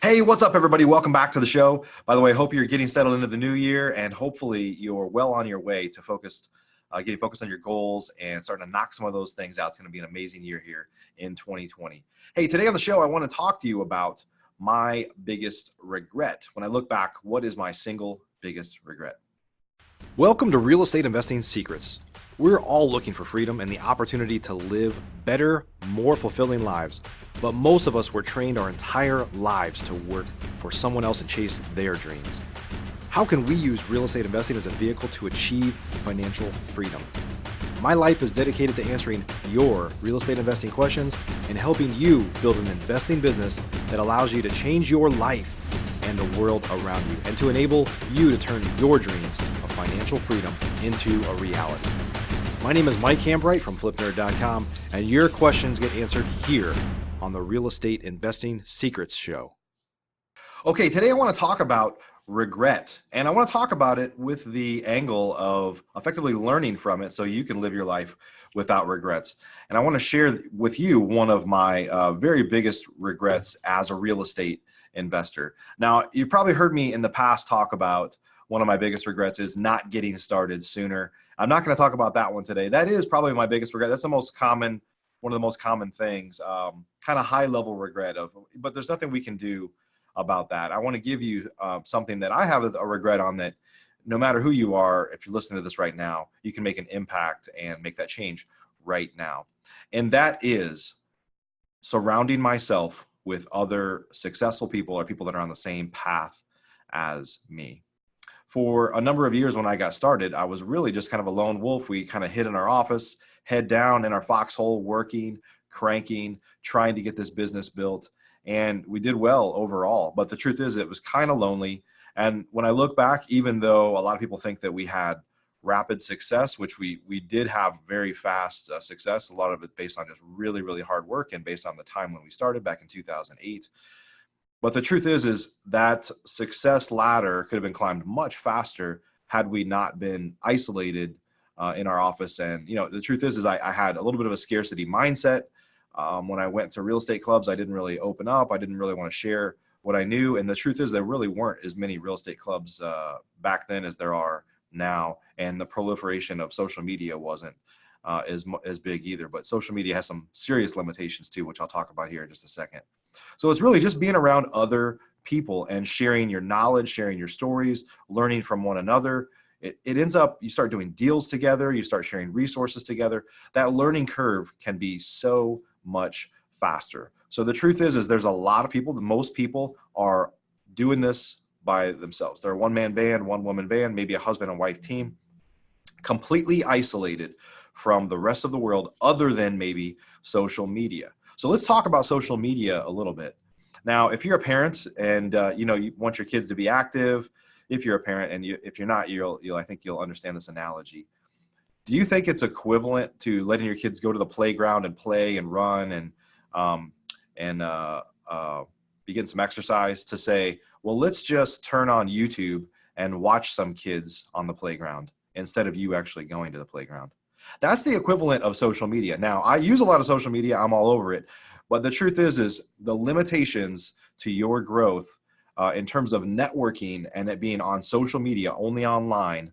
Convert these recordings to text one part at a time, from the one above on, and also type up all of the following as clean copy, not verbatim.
Hey, what's up, everybody? Welcome back to the show. By the way, I hope you're getting settled into the new year, and hopefully you're well on your way to getting focused on your goals and starting to knock some of those things out. It's going to be an amazing year here in 2020. Hey, today on the show, I want to talk to you about my biggest regret. When I look back, what is my single biggest regret? Welcome to Real Estate Investing Secrets. We're all looking for freedom and the opportunity to live better, more fulfilling lives. But most of us were trained our entire lives to work for someone else and chase their dreams. How can we use real estate investing as a vehicle to achieve financial freedom? My life is dedicated to answering your real estate investing questions and helping you build an investing business that allows you to change your life and the world around you, and to enable you to turn your dreams of financial freedom into a reality. My name is Mike Hambright from FlipNerd.com, and your questions get answered here on the Real Estate Investing Secrets Show. Okay, today I want to talk about regret, and I want to talk about it with the angle of effectively learning from it so you can live your life without regrets. And I want to share with you one of my very biggest regrets as a real estate investor. Now, you've probably heard me in the past talk about one of my biggest regrets is not getting started sooner. I'm not going to talk about that one today. That is probably my biggest regret. That's one of the most common things, kind of high level regret but there's nothing we can do about that. I want to give you something that I have a regret on, that no matter who you are, if you're listening to this right now, you can make an impact and make that change right now. And that is surrounding myself with other successful people or people that are on the same path as me. For a number of years when I got started, I was really just kind of a lone wolf. We kind of hid in our office, head down in our foxhole, working, cranking, trying to get this business built. And we did well overall. But the truth is, it was kind of lonely. And when I look back, even though a lot of people think that we had rapid success, which we did have very fast success, a lot of it based on just really, really hard work and based on the time when we started back in 2008. But the truth is that success ladder could have been climbed much faster had we not been isolated in our office. And, the truth is I had a little bit of a scarcity mindset. When I went to real estate clubs, I didn't really open up. I didn't really want to share what I knew. And the truth is there really weren't as many real estate clubs back then as there are now. And the proliferation of social media wasn't as big either. But social media has some serious limitations too, which I'll talk about here in just a second. So it's really just being around other people and sharing your knowledge, sharing your stories, learning from one another. It ends up, you start doing deals together, you start sharing resources together. That learning curve can be so much faster. So the truth is there's a lot of people, most people are doing this by themselves. They're a one-man band, one-woman band, maybe a husband and wife team, completely isolated from the rest of the world other than maybe social media. So let's talk about social media a little bit. Now, if you're a parent and you want your kids to be active, if you're a parent, and if you're not, I think you'll understand this analogy. Do you think it's equivalent to letting your kids go to the playground and play and run and begin some exercise to say, well, let's just turn on YouTube and watch some kids on the playground instead of you actually going to the playground? That's the equivalent of social media. Now, I use a lot of social media. I'm all over it. But the truth is the limitations to your growth in terms of networking and it being on social media, only online,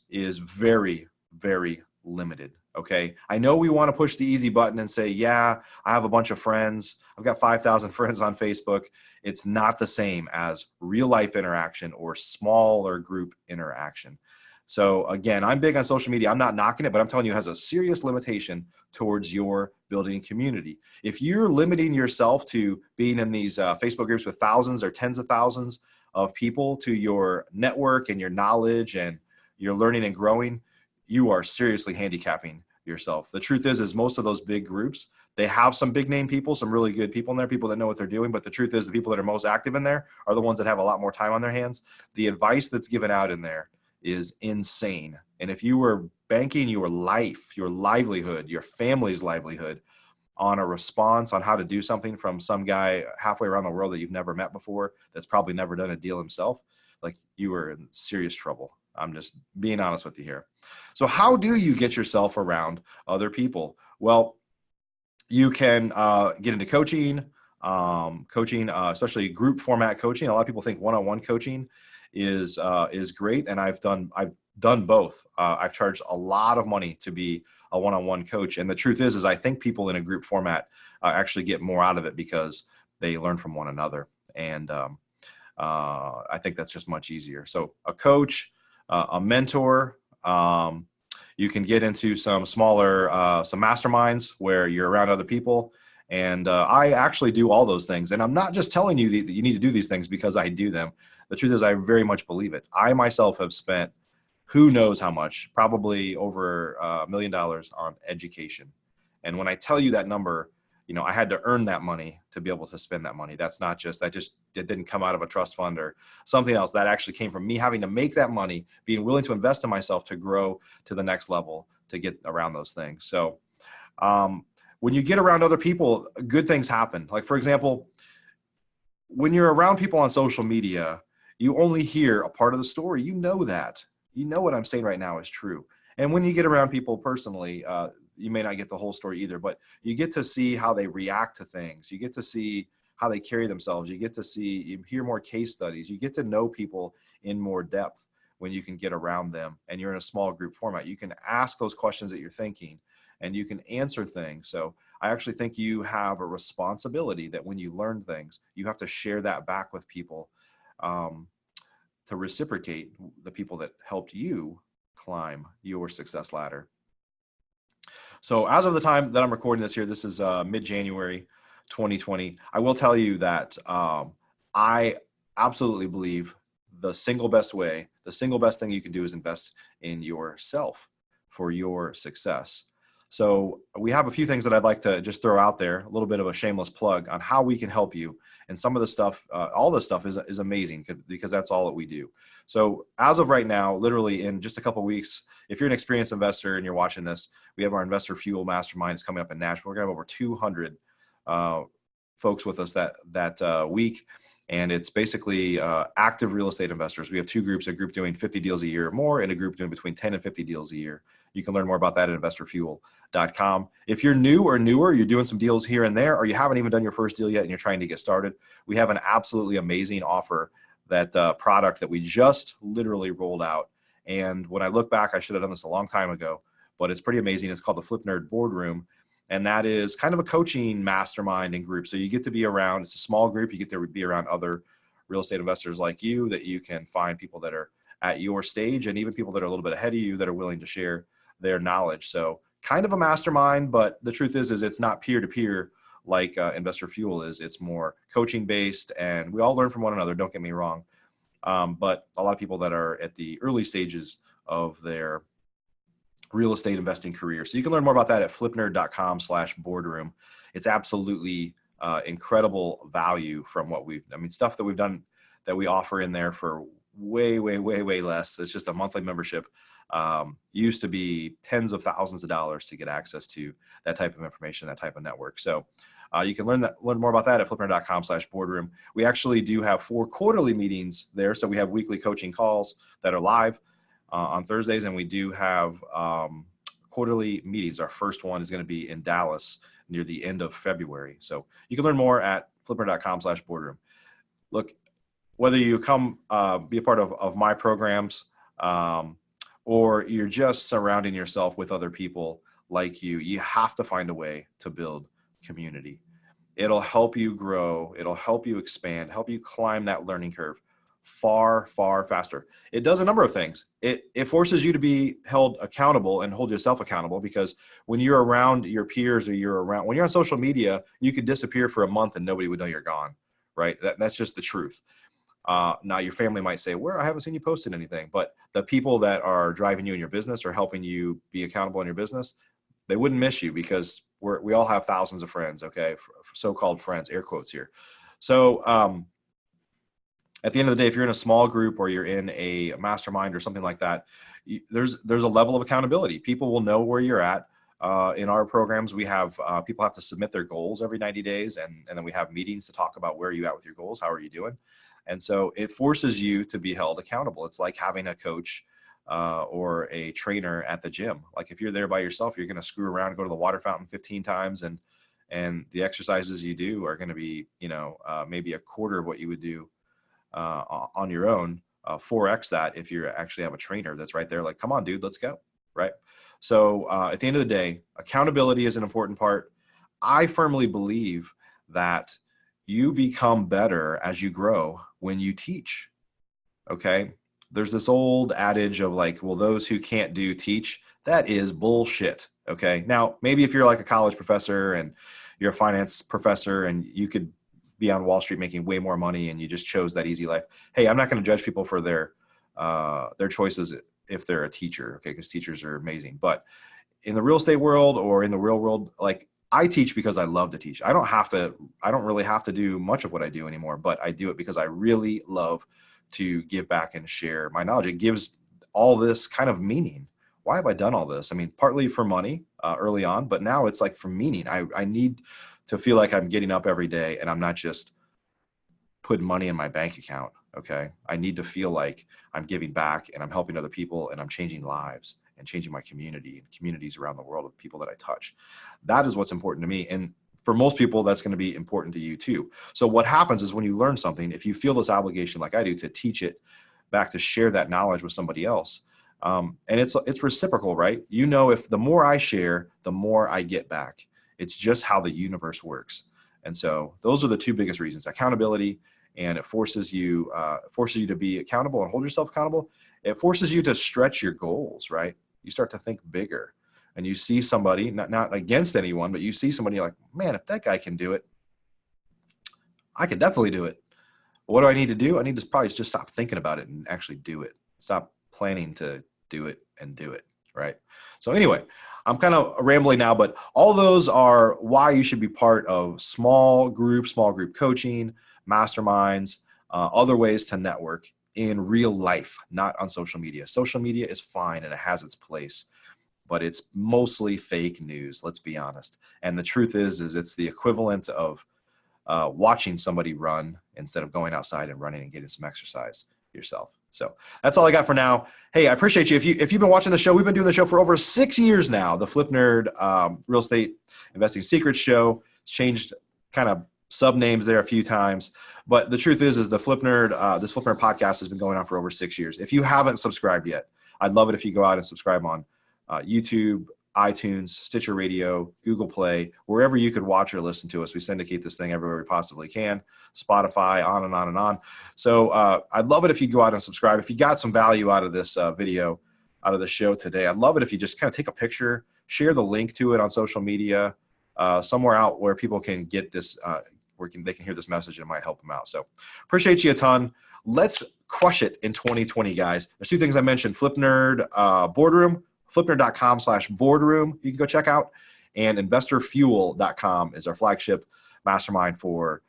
is very, very limited. Okay. I know we want to push the easy button and say, yeah, I have a bunch of friends. I've got 5,000 friends on Facebook. It's not the same as real life interaction or smaller group interaction. So again, I'm big on social media. I'm not knocking it, but I'm telling you, it has a serious limitation towards your building community. If you're limiting yourself to being in these Facebook groups with thousands or tens of thousands of people to your network and your knowledge and your learning and growing, you are seriously handicapping yourself. The truth is most of those big groups, they have some big name people, some really good people in there, people that know what they're doing. But the truth is the people that are most active in there are the ones that have a lot more time on their hands. The advice that's given out in there is insane. And if you were banking your life, your livelihood, your family's livelihood on a response on how to do something from some guy halfway around the world that you've never met before, that's probably never done a deal himself, like, you are in serious trouble. I'm just being honest with you here. So how do you get yourself around other people? Well, you can get into coaching. coaching, especially group format coaching. A lot of people think one-on-one coaching is great, and I've done both. I've charged a lot of money to be a one-on-one coach, and the truth is I think people in a group format actually get more out of it because they learn from one another, and I think that's just much easier. So a coach, a mentor. You can get into some smaller some masterminds where you're around other people. And I actually do all those things. And I'm not just telling you that you need to do these things because I do them. The truth is I very much believe it. I myself have spent who knows how much, probably over $1 million on education. And when I tell you that number, you know, I had to earn that money to be able to spend that money. That's not just, it didn't come out of a trust fund or something else. That actually came from me having to make that money, being willing to invest in myself to grow to the next level, to get around those things. So, when you get around other people, good things happen. Like, for example, when you're around people on social media, you only hear a part of the story. You know that. You know what I'm saying right now is true. And when you get around people personally, you may not get the whole story either, but you get to see how they react to things. You get to see how they carry themselves. You hear more case studies. You get to know people in more depth when you can get around them and you're in a small group format. You can ask those questions that you're thinking and you can answer things. So I actually think you have a responsibility that when you learn things, you have to share that back with people, to reciprocate the people that helped you climb your success ladder. So as of the time that I'm recording this here, this is mid-January 2020. I will tell you that I absolutely believe the single best thing you can do is invest in yourself for your success. So we have a few things that I'd like to just throw out there, a little bit of a shameless plug on how we can help you. And some of the stuff, all this stuff is amazing because that's all that we do. So as of right now, literally in just a couple of weeks, if you're an experienced investor and you're watching this, we have our Investor Fuel Masterminds coming up in Nashville. We're going to have over 200 folks with us that week. And it's basically active real estate investors. We have two groups, a group doing 50 deals a year or more and a group doing between 10 and 50 deals a year. You can learn more about that at investorfuel.com. If you're new or newer, you're doing some deals here and there, or you haven't even done your first deal yet and you're trying to get started, we have an absolutely amazing offer, that product that we just literally rolled out. And when I look back, I should have done this a long time ago, but it's pretty amazing. It's called the Flip Nerd Boardroom. And that is kind of a coaching mastermind and group. So you get to be around, it's a small group. You get to be around other real estate investors like you, that you can find people that are at your stage and even people that are a little bit ahead of you that are willing to share their knowledge. So kind of a mastermind, but the truth is it's not peer-to-peer like Investor Fuel is. It's more coaching based and we all learn from one another. Don't get me wrong. But a lot of people that are at the early stages of their real estate investing career. So you can learn more about that at flipnerd.com/boardroom. It's absolutely incredible value from stuff that we've done that we offer in there for way less. It's just a monthly membership. Used to be tens of thousands of dollars to get access to that type of information, that type of network. So you can learn more about that at flipnerd.com/boardroom. We actually do have 4 quarterly meetings there. So we have weekly coaching calls that are live on Thursdays, and we do have quarterly meetings. Our first one is going to be in Dallas near the end of February. So you can learn more at flipnerd.com/boardroom. Look, whether you come be a part of my programs or you're just surrounding yourself with other people like you have to find a way to build community. It'll help you grow. It'll help you expand, help you climb that learning curve far faster. It does a number of things. It forces you to be held accountable and hold yourself accountable, because when you're around your peers or when you're on social media, you could disappear for a month and nobody would know you're gone, right? That's just the truth. Now your family might say, "Where? I haven't seen you posted anything." But the people that are driving you in your business or helping you be accountable in your business, they wouldn't miss you, because we all have thousands of friends, okay? So-called friends, air quotes here. So at the end of the day, if you're in a small group or you're in a mastermind or something like that, there's a level of accountability. People will know where you're at. In our programs, we have people have to submit their goals every 90 days. And then we have meetings to talk about where you're at with your goals. How are you doing? And so it forces you to be held accountable. It's like having a coach or a trainer at the gym. Like if you're there by yourself, you're going to screw around, go to the water fountain 15 times and and the exercises you do are going to be, maybe a quarter of what you would do on your own, 4x that if you actually have a trainer that's right there like, come on, dude, let's go, right? So at the end of the day, accountability is an important part. I firmly believe that you become better as you grow when you teach, okay? There's this old adage of like, well, those who can't do teach. That is bullshit, okay? Now, maybe if you're like a college professor and you're a finance professor and you could be on Wall Street making way more money and you just chose that easy life. Hey, I'm not going to judge people for their choices if they're a teacher, okay? Because teachers are amazing. But in the real estate world or in the real world, like I teach because I love to teach. I don't really have to do much of what I do anymore, but I do it because I really love to give back and share my knowledge. It gives all this kind of meaning. Why have I done all this? I mean, partly for money early on, but now it's like for meaning. I need to feel like I'm getting up every day and I'm not just putting money in my bank account. Okay. I need to feel like I'm giving back and I'm helping other people and I'm changing lives and changing my community and communities around the world of people that I touch. That is what's important to me. And for most people, that's going to be important to you too. So what happens is when you learn something, if you feel this obligation like I do to teach it back, to share that knowledge with somebody else, and it's reciprocal, right? If the more I share, the more I get back. It's just how the universe works. And so those are the two biggest reasons: accountability, and it forces you to be accountable and hold yourself accountable. It forces you to stretch your goals, right? You start to think bigger, and you see somebody, not against anyone, but you see somebody like, man, if that guy can do it, I could definitely do it. What do I need to do? I need to probably just stop thinking about it and actually do it. Stop planning to do it and do it, right? So anyway, I'm kind of rambling now, but all those are why you should be part of small group coaching, masterminds, other ways to network in real life, not on social media. Social media is fine and it has its place, but it's mostly fake news, let's be honest. And the truth is it's the equivalent of watching somebody run instead of going outside and running and getting some exercise yourself. So that's all I got for now. Hey, I appreciate you. If you've been watching the show, we've been doing the show for over 6 years now. The Flip Nerd Real Estate Investing Secrets Show. It's changed kind of sub names there a few times, but the truth is the Flip Nerd, this Flip Nerd podcast has been going on for over 6 years. If you haven't subscribed yet, I'd love it if you go out and subscribe on YouTube, iTunes, Stitcher Radio, Google Play, wherever you could watch or listen to us. We syndicate this thing everywhere we possibly can, Spotify, on and on and on. So I'd love it if you go out and subscribe. If you got some value out of this video, out of the show today, I'd love it if you just kind of take a picture, share the link to it on social media, somewhere out where people can get this, they can hear this message and it might help them out. So appreciate you a ton. Let's crush it in 2020, guys. There's two things I mentioned: Flip Nerd Boardroom, flipnerd.com/boardroom. You can go check out. And investorfuel.com is our flagship mastermind for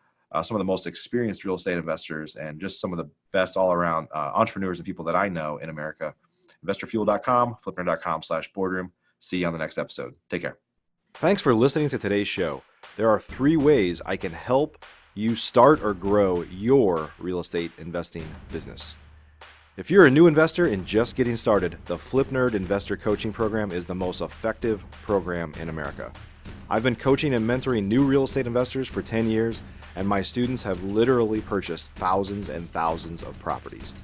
some of the most experienced real estate investors and just some of the best all around entrepreneurs and people that I know in America. Investorfuel.com, flipnerd.com/boardroom. See you on the next episode. Take care. Thanks for listening to today's show. There are 3 ways I can help you start or grow your real estate investing business. If you're a new investor and just getting started, the Flip Nerd Investor Coaching Program is the most effective program in America. I've been coaching and mentoring new real estate investors for 10 years, and my students have literally purchased thousands and thousands of properties.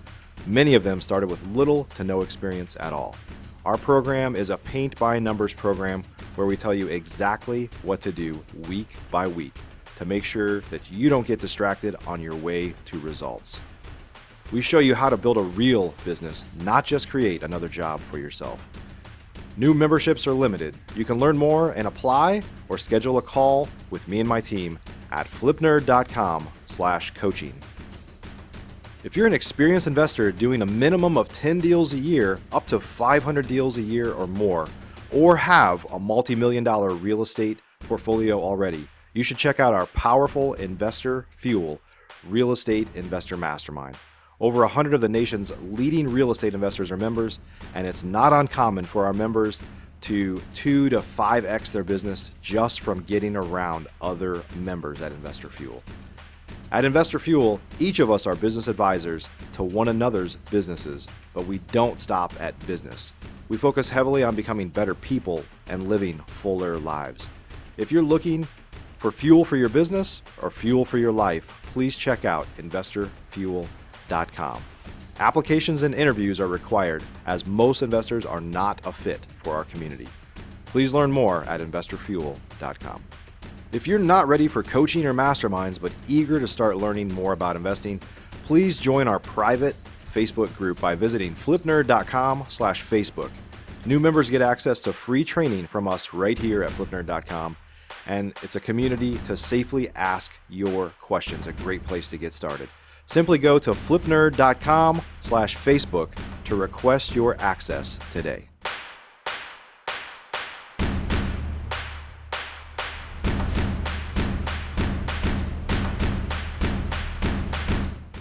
Many of them started with little to no experience at all. Our program is a paint-by-numbers program where we tell you exactly what to do week by week to make sure that you don't get distracted on your way to results. We show you how to build a real business, not just create another job for yourself. New memberships are limited. You can learn more and apply or schedule a call with me and my team at flipnerd.com/coaching. If you're an experienced investor doing a minimum of 10 deals a year, up to 500 deals a year or more, or have a multi-million-dollar real estate portfolio already, you should check out our powerful Investor Fuel Real Estate Investor Mastermind. Over 100 of the nation's leading real estate investors are members, and it's not uncommon for our members to 2 to 5x their business just from getting around other members at Investor Fuel. At Investor Fuel, each of us are business advisors to one another's businesses, but we don't stop at business. We focus heavily on becoming better people and living fuller lives. If you're looking For fuel for your business or fuel for your life, please check out investorfuel.com. Applications and interviews are required, as most investors are not a fit for our community. Please learn more at investorfuel.com. If you're not ready for coaching or masterminds but eager to start learning more about investing, please join our private Facebook group by visiting flipnerd.com/Facebook. New members get access to free training from us right here at flipnerd.com, and it's a community to safely ask your questions, a great place to get started. Simply go to flipnerd.com/Facebook to request your access today.